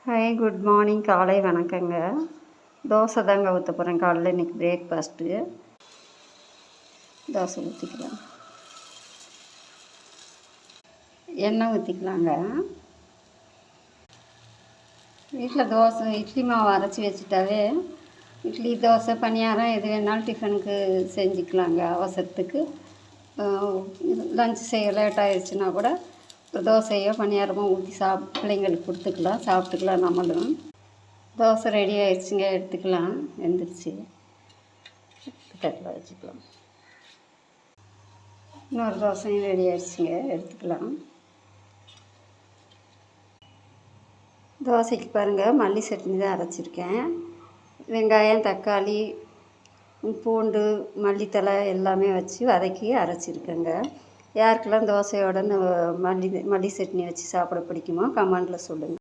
Hi good morning, காலை வணக்கங்க. தோசை தாங்க ஊற்ற போகிறேன். காலையில் இன்றைக்கி பிரேக்ஃபாஸ்ட்டு. தோசை ஊற்றிக்கலாம். எண்ணெய் ஊற்றிக்கலாங்க. வீட்டில் தோசை இட்லி மாவு அரைச்சி வச்சுட்டாவே இட்லி, தோசை, பணியாரம் எது வேணாலும் டிஃபனுக்கு செஞ்சுக்கலாங்க. அவசரத்துக்கு லஞ்ச் செய்ய லேட் ஆகிடுச்சுன்னா கூட தோசையோ பணியாரமோ ஊற்றி பிள்ளைங்களுக்கு கொடுத்துக்கலாம், சாப்பிட்டுக்கலாம். நம்மளும் தோசை ரெடி ஆகிடுச்சுங்க, எடுத்துக்கலாம். வெந்துருச்சு, தட்டில் வச்சுக்கலாம். இன்னொரு தோசையும் ரெடி ஆகிடுச்சுங்க, எடுத்துக்கலாம். தோசைக்கு பாருங்கள், மல்லி சட்னி தான் அரைச்சிருக்கேன். வெங்காயம், தக்காளி, பூண்டு, மல்லித்தழை எல்லாமே வச்சு வதக்கி அரைச்சிருக்கேங்க. யாருக்கெல்லாம் தோசையோட மல்லி சட்னி வச்சு சாப்பிட பிடிக்குமோ கமெண்டில் சொல்லுங்கள்.